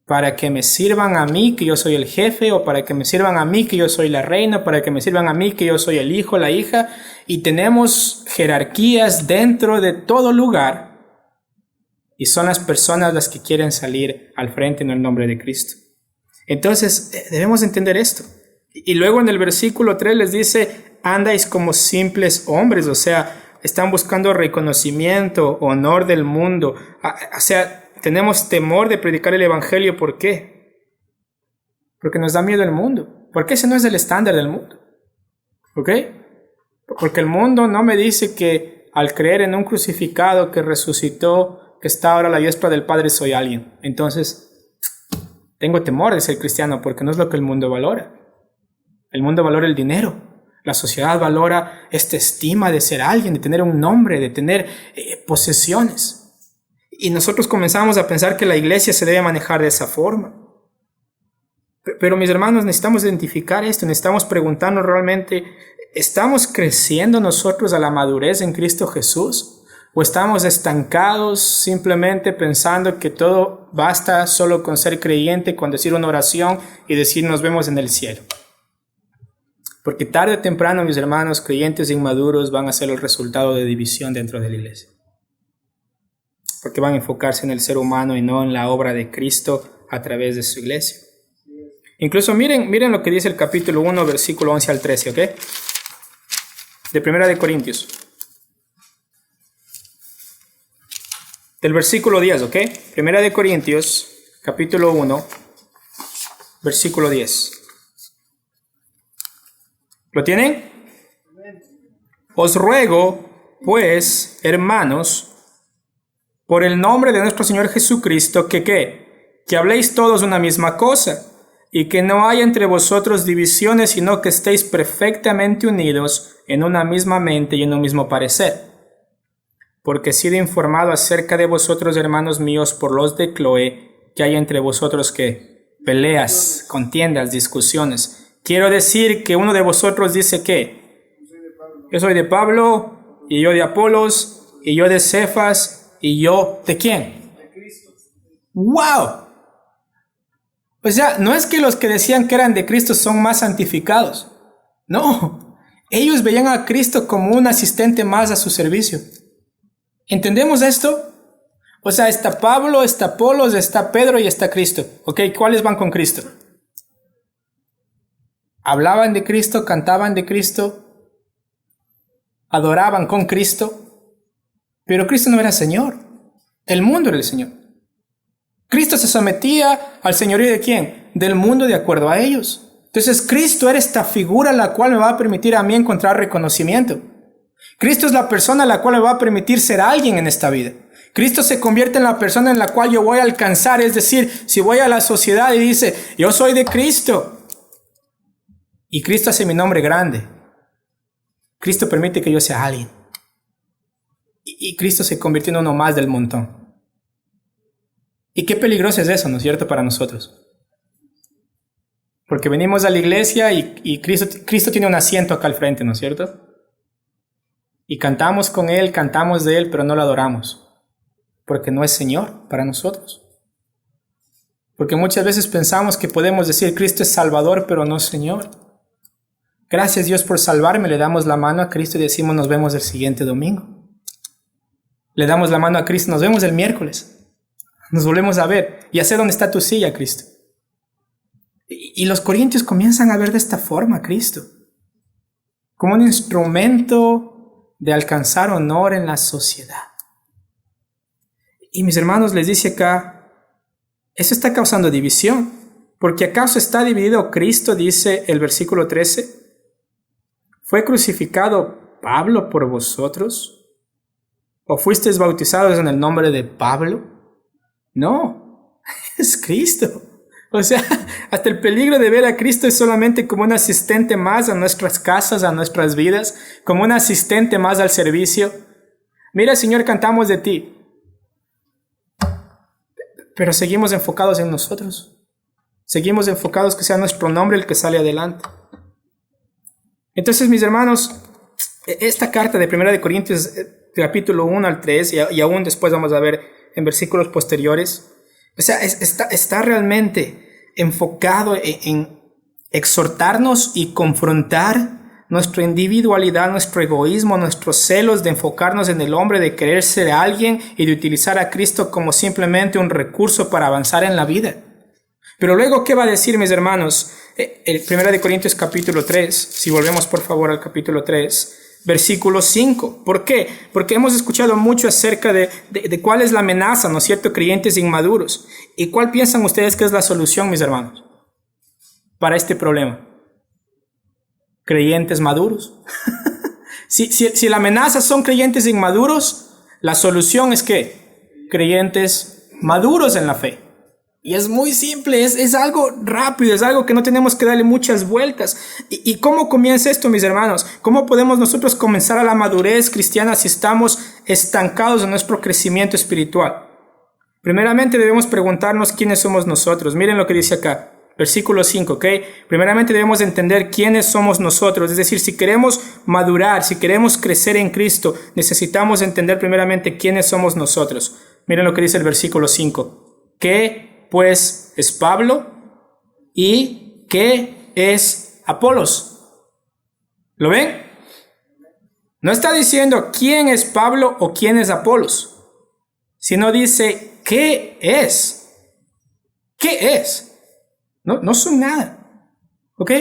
Para que me sirvan a mí, que yo soy el jefe, o para que me sirvan a mí, que yo soy la reina, para que me sirvan a mí, que yo soy el hijo, la hija. Y tenemos jerarquías dentro de todo lugar. Y son las personas las que quieren salir al frente en el nombre de Cristo. Entonces, debemos entender esto. Y luego en el versículo 3 les dice, andáis como simples hombres, o sea, están buscando reconocimiento, honor del mundo. O sea, tenemos temor de predicar el evangelio. ¿Por qué? Porque nos da miedo el mundo. Porque ese no es el estándar del mundo. ¿Ok? Porque el mundo no me dice que al creer en un crucificado que resucitó, que está ahora a la diestra del Padre, soy alguien. Entonces, tengo temor de ser cristiano porque no es lo que el mundo valora. El mundo valora el dinero. La sociedad valora esta estima de ser alguien, de tener un nombre, de tener posesiones. Y nosotros comenzamos a pensar que la iglesia se debe manejar de esa forma. Pero mis hermanos, necesitamos identificar esto, necesitamos preguntarnos realmente, ¿estamos creciendo nosotros a la madurez en Cristo Jesús? ¿O estamos estancados simplemente pensando que todo basta solo con ser creyente, con decir una oración y decir nos vemos en el cielo? Porque tarde o temprano, mis hermanos, creyentes inmaduros van a ser el resultado de división dentro de la iglesia. Porque van a enfocarse en el ser humano y no en la obra de Cristo a través de su iglesia. Incluso miren lo que dice el capítulo 1, versículo 11 al 13, ¿ok? de Primera de Corintios. Del versículo 10, ¿ok? Primera de Corintios, capítulo 1, versículo 10. ¿Lo tienen? Os ruego, pues, hermanos, por el nombre de nuestro Señor Jesucristo, que ¿qué? Que habléis todos una misma cosa, y que no haya entre vosotros divisiones, sino que estéis perfectamente unidos en una misma mente y en un mismo parecer. Porque he sido informado acerca de vosotros, hermanos míos, por los de Cloé, que hay entre vosotros que peleas, contiendas, discusiones. Quiero decir que uno de vosotros dice que yo soy de Pablo, y yo de Apolos, y yo de Cefas, y yo ¿de quién? De Cristo. ¡Wow! O sea, no es que los que decían que eran de Cristo son más santificados. No, ellos veían a Cristo como un asistente más a su servicio. ¿Entendemos esto? O sea, está Pablo, está Apolos, está Pedro y está Cristo. ¿Ok? ¿Cuáles van con Cristo? Hablaban de Cristo, cantaban de Cristo, adoraban con Cristo, pero Cristo no era Señor. El mundo era el Señor. Cristo se sometía al señorío ¿de quién? Del mundo de acuerdo a ellos. Entonces Cristo era esta figura la cual me va a permitir a mí encontrar reconocimiento. Cristo es la persona a la cual me va a permitir ser alguien en esta vida. Cristo se convierte en la persona en la cual yo voy a alcanzar, es decir, si voy a la sociedad y dice, yo soy de Cristo, y Cristo hace mi nombre grande, Cristo permite que yo sea alguien, y Cristo se convierte en uno más del montón. Y qué peligroso es eso, ¿no es cierto?, para nosotros. Porque venimos a la iglesia y Cristo tiene un asiento acá al frente, ¿no es cierto? Y cantamos con Él, cantamos de Él, pero no lo adoramos. Porque no es Señor para nosotros. Porque muchas veces pensamos que podemos decir Cristo es Salvador, pero no Señor. Gracias Dios por salvarme, le damos la mano a Cristo y decimos nos vemos el siguiente domingo. Le damos la mano a Cristo, nos vemos el miércoles. Nos volvemos a ver. Ya sé dónde está tu silla, Cristo. Y los corintios comienzan a ver de esta forma a Cristo. Como un instrumento de alcanzar honor en la sociedad. Y mis hermanos, les dice acá, eso está causando división, porque ¿acaso está dividido Cristo? Dice el versículo 13, ¿fue crucificado Pablo por vosotros? ¿O fuisteis bautizados en el nombre de Pablo? No, es Cristo. O sea, hasta el peligro de ver a Cristo es solamente como un asistente más a nuestras casas, a nuestras vidas, como un asistente más al servicio. Mira, Señor, cantamos de ti, pero seguimos enfocados en nosotros. Seguimos enfocados que sea nuestro nombre el que sale adelante. Entonces, mis hermanos, esta carta de 1 de Corintios, capítulo 1 al 3, y aún después vamos a ver en versículos posteriores, o sea, está realmente enfocado en exhortarnos y confrontar nuestra individualidad, nuestro egoísmo, nuestros celos de enfocarnos en el hombre, de querer ser alguien y de utilizar a Cristo como simplemente un recurso para avanzar en la vida. Pero luego, ¿qué va a decir, mis hermanos? El 1 de Corintios capítulo 3, si volvemos por favor al capítulo 3, versículo 5. ¿Por qué? Porque hemos escuchado mucho acerca de cuál es la amenaza, ¿no es cierto?, creyentes inmaduros. ¿Y cuál piensan ustedes que es la solución, mis hermanos, para este problema? Creyentes maduros. Si la amenaza son creyentes inmaduros, la solución es ¿qué? Creyentes maduros en la fe. Y es muy simple, es algo rápido, es algo que no tenemos que darle muchas vueltas. ¿Y cómo comienza esto, mis hermanos? ¿Cómo podemos nosotros comenzar a la madurez cristiana si estamos estancados en nuestro crecimiento espiritual? Primeramente debemos preguntarnos quiénes somos nosotros. Miren lo que dice acá, versículo 5, ¿ok? Primeramente debemos entender quiénes somos nosotros. Es decir, si queremos madurar, si queremos crecer en Cristo, necesitamos entender primeramente quiénes somos nosotros. Miren lo que dice el versículo 5. ¿Qué pues es Pablo y qué es Apolos? ¿Lo ven? No está diciendo quién es Pablo o quién es Apolos, sino dice qué es. ¿Qué es? No son nada. ¿Ok?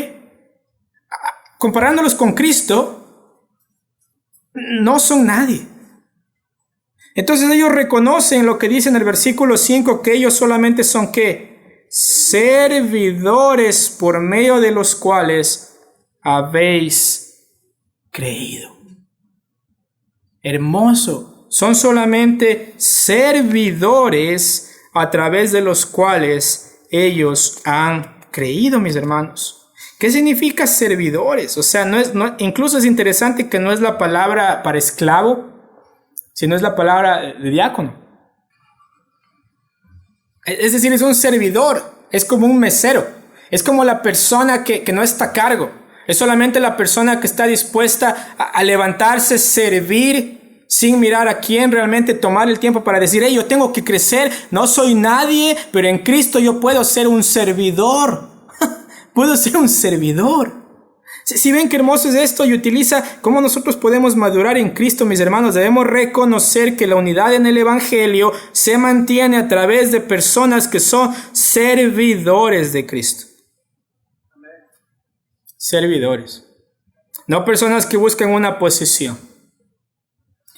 Comparándolos con Cristo, no son nadie. Entonces ellos reconocen lo que dice en el versículo 5, que ellos solamente son ¿qué? Servidores por medio de los cuales habéis creído. Hermoso. Son solamente servidores a través de los cuales ellos han creído, mis hermanos. ¿Qué significa servidores? O sea, incluso es interesante que no es la palabra para esclavo, sino es la palabra de diácono. Es decir, es un servidor, es como un mesero, es como la persona que no está a cargo, es solamente la persona que está dispuesta a levantarse, servir, sin mirar a quién, realmente tomar el tiempo para decir, hey, yo tengo que crecer, no soy nadie, pero en Cristo yo puedo ser un servidor, puedo ser un servidor. Si ven qué hermoso es esto y utiliza cómo nosotros podemos madurar en Cristo, mis hermanos, debemos reconocer que la unidad en el Evangelio se mantiene a través de personas que son servidores de Cristo. Servidores. No personas que buscan una posición.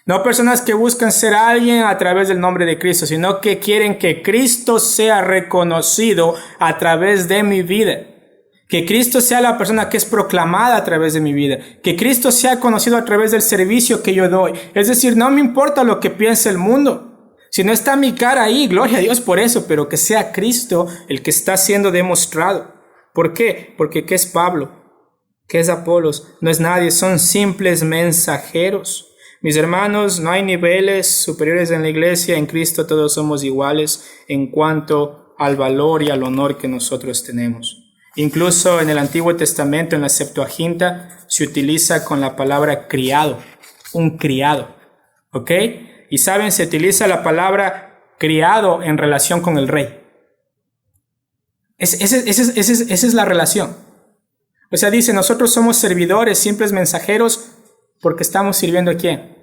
No personas que buscan ser alguien a través del nombre de Cristo, sino que quieren que Cristo sea reconocido a través de mi vida. Que Cristo sea la persona que es proclamada a través de mi vida. Que Cristo sea conocido a través del servicio que yo doy. Es decir, no me importa lo que piense el mundo. Si no está mi cara ahí, gloria a Dios por eso, pero que sea Cristo el que está siendo demostrado. ¿Por qué? Porque ¿qué es Pablo? ¿Qué es Apolos? No es nadie, son simples mensajeros. Mis hermanos, no hay niveles superiores en la iglesia. En Cristo todos somos iguales en cuanto al valor y al honor que nosotros tenemos. Incluso en el Antiguo Testamento, en la Septuaginta, se utiliza con la palabra criado, un criado, ¿ok? Y saben, se utiliza la palabra criado en relación con el rey. Esa es la relación. O sea, dice, nosotros somos servidores, simples mensajeros, porque estamos sirviendo ¿a quién?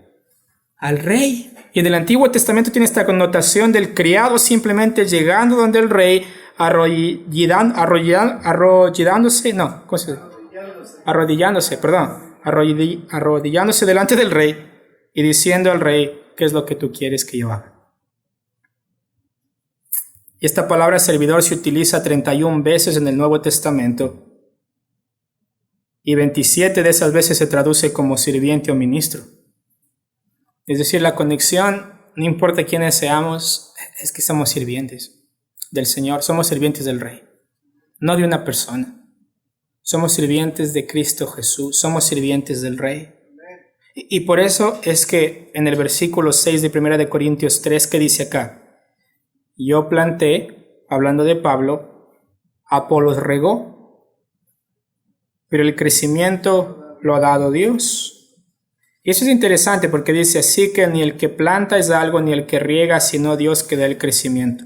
Al rey. Y en el Antiguo Testamento tiene esta connotación del criado simplemente llegando donde el rey, arrodillándose delante del rey y diciendo al rey, ¿qué es lo que tú quieres que yo haga? Y esta palabra servidor se utiliza 31 veces en el Nuevo Testamento y 27 de esas veces se traduce como sirviente o ministro. Es decir, la conexión, no importa quiénes seamos, es que somos sirvientes del Señor, somos sirvientes del Rey, no de una persona. Somos sirvientes de Cristo Jesús, somos sirvientes del Rey. Y por eso es que en el versículo 6 de 1 Corintios 3, ¿qué dice acá? Yo planté, hablando de Pablo, Apolos regó, pero el crecimiento lo ha dado Dios. Y eso es interesante porque dice así que ni el que planta es algo, ni el que riega, sino Dios que da el crecimiento.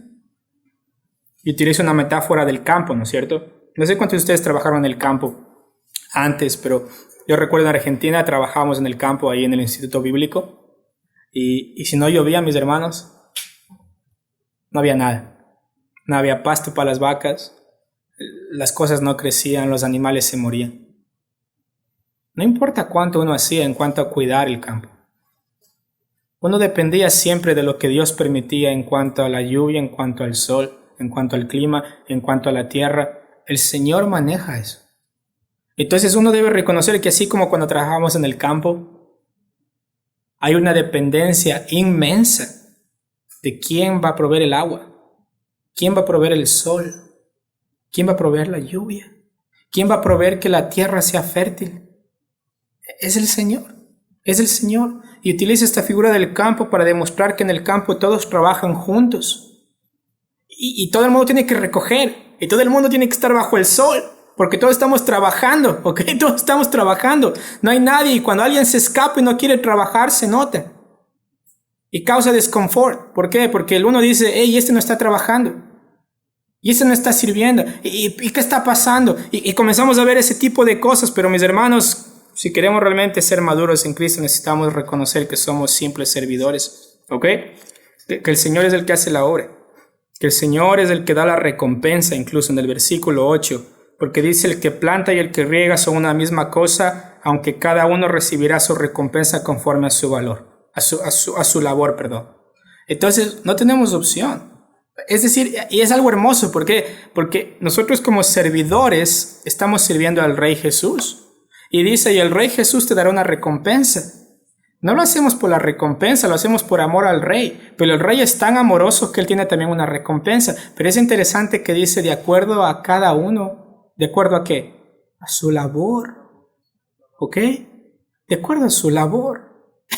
Y utiliza una metáfora del campo, ¿no es cierto? No sé cuántos de ustedes trabajaron en el campo antes, pero yo recuerdo en Argentina trabajábamos en el campo, ahí en el Instituto Bíblico, y si no llovía, mis hermanos, no había nada. No había pasto para las vacas, las cosas no crecían, los animales se morían. No importa cuánto uno hacía en cuanto a cuidar el campo. Uno dependía siempre de lo que Dios permitía en cuanto a la lluvia, en cuanto al sol, en cuanto al clima, en cuanto a la tierra. El Señor maneja eso. Entonces uno debe reconocer que así como cuando trabajamos en el campo, hay una dependencia inmensa de quién va a proveer el agua, quién va a proveer el sol, quién va a proveer la lluvia, quién va a proveer que la tierra sea fértil. Es el Señor, es el Señor. Y utiliza esta figura del campo para demostrar que en el campo todos trabajan juntos. Y todo el mundo tiene que recoger, y todo el mundo tiene que estar bajo el sol, porque todos estamos trabajando, ¿ok? Todos estamos trabajando. No hay nadie, y cuando alguien se escapa y no quiere trabajar, se nota. Y causa desconfort. ¿Por qué? Porque el uno dice, hey, este no está trabajando. Y este no está sirviendo. ¿Y qué está pasando? Y comenzamos a ver ese tipo de cosas, pero mis hermanos, si queremos realmente ser maduros en Cristo, necesitamos reconocer que somos simples servidores, ¿ok? Que el Señor es el que hace la obra. Que el Señor es el que da la recompensa, incluso en el versículo 8, porque dice el que planta y el que riega son una misma cosa, aunque cada uno recibirá su recompensa conforme a su valor, a su labor, perdón. Entonces, no tenemos opción. Es decir, y es algo hermoso, ¿por qué? Porque nosotros como servidores estamos sirviendo al Rey Jesús. Y dice, y el Rey Jesús te dará una recompensa. No lo hacemos por la recompensa, lo hacemos por amor al Rey. Pero el Rey es tan amoroso que Él tiene también una recompensa. Pero es interesante que dice, de acuerdo a cada uno, ¿de acuerdo a qué? A su labor. ¿Ok? De acuerdo a su labor.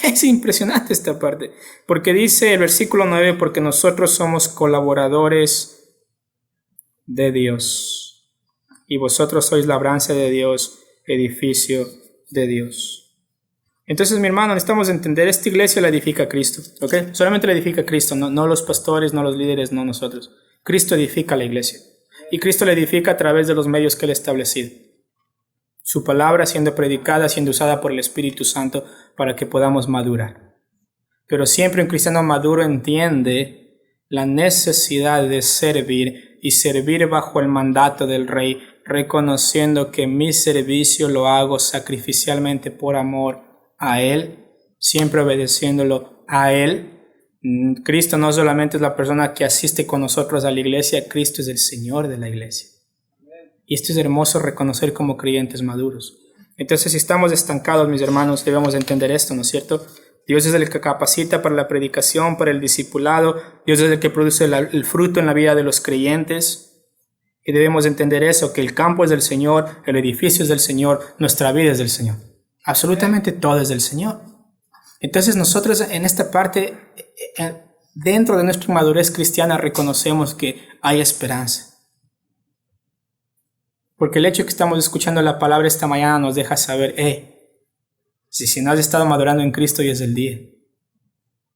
Es impresionante esta parte, porque dice el versículo 9, porque nosotros somos colaboradores de Dios, y vosotros sois labranza de Dios, edificio de Dios. Entonces, mi hermano, necesitamos entender, esta iglesia la edifica Cristo, ¿ok? Solamente la edifica Cristo, no los pastores, no los líderes, no nosotros. Cristo edifica la iglesia, y Cristo la edifica a través de los medios que Él ha establecido. Su palabra siendo predicada, siendo usada por el Espíritu Santo para que podamos madurar. Pero siempre un cristiano maduro entiende la necesidad de servir y servir bajo el mandato del Rey, reconociendo que mi servicio lo hago sacrificialmente por amor a Él, siempre obedeciéndolo a Él. Cristo no solamente es la persona que asiste con nosotros a la iglesia, Cristo es el Señor de la iglesia. Y esto es hermoso reconocer como creyentes maduros. Entonces, si estamos estancados, mis hermanos, debemos entender esto, ¿no es cierto? Dios es el que capacita para la predicación, para el discipulado. Dios es el que produce el fruto en la vida de los creyentes. Y debemos entender eso, que el campo es del Señor, el edificio es del Señor, nuestra vida es del Señor. Absolutamente todo es del Señor. Entonces, nosotros en esta parte, dentro de nuestra madurez cristiana, reconocemos que hay esperanza. Porque el hecho de que estamos escuchando la palabra esta mañana nos deja saber, si no has estado madurando en Cristo, hoy es el día.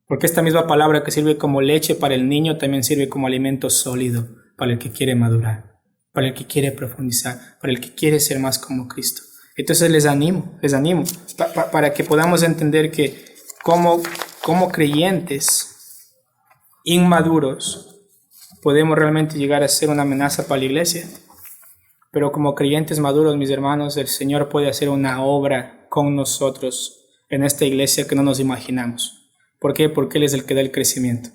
Porque esta misma palabra que sirve como leche para el niño también sirve como alimento sólido para el que quiere madurar, para el que quiere profundizar, para el que quiere ser más como Cristo. Entonces les animo para que podamos entender que como creyentes inmaduros podemos realmente llegar a ser una amenaza para la iglesia. Pero como creyentes maduros, mis hermanos, el Señor puede hacer una obra con nosotros en esta iglesia que no nos imaginamos. ¿Por qué? Porque Él es el que da el crecimiento,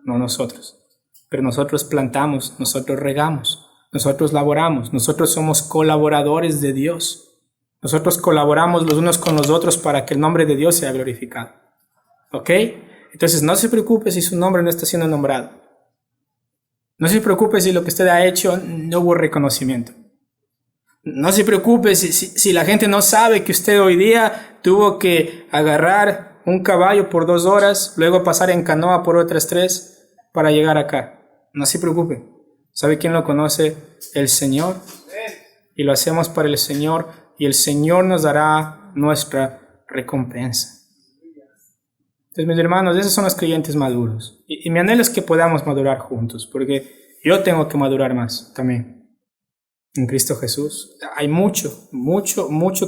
no nosotros. Pero nosotros plantamos, nosotros regamos, nosotros laboramos, nosotros somos colaboradores de Dios. Nosotros colaboramos los unos con los otros para que el nombre de Dios sea glorificado. ¿Ok? Entonces no se preocupe si su nombre no está siendo nombrado. No se preocupe si lo que usted ha hecho no hubo reconocimiento. No se preocupe si la gente no sabe que usted hoy día tuvo que agarrar un caballo por 2 horas, luego pasar en canoa por otras 3 para llegar acá. No se preocupe. ¿Sabe quién lo conoce? El Señor. Y lo hacemos para el Señor y el Señor nos dará nuestra recompensa. Entonces, mis hermanos, esos son los creyentes maduros. Y mi anhelo es que podamos madurar juntos, porque yo tengo que madurar más también. En Cristo Jesús. Hay mucho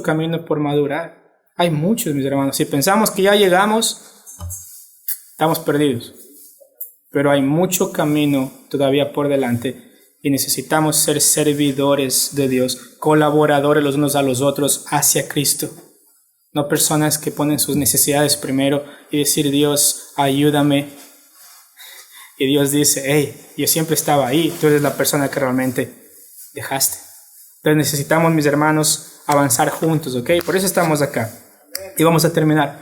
camino por madurar. Hay muchos, mis hermanos. Si pensamos que ya llegamos, estamos perdidos. Pero hay mucho camino todavía por delante y necesitamos ser servidores de Dios, colaboradores los unos a los otros hacia Cristo. No personas que ponen sus necesidades primero y decir, Dios, ayúdame. Y Dios dice, yo siempre estaba ahí. Tú eres la persona que realmente dejaste. Entonces necesitamos, mis hermanos, avanzar juntos, ¿ok? Por eso estamos acá. Y vamos a terminar.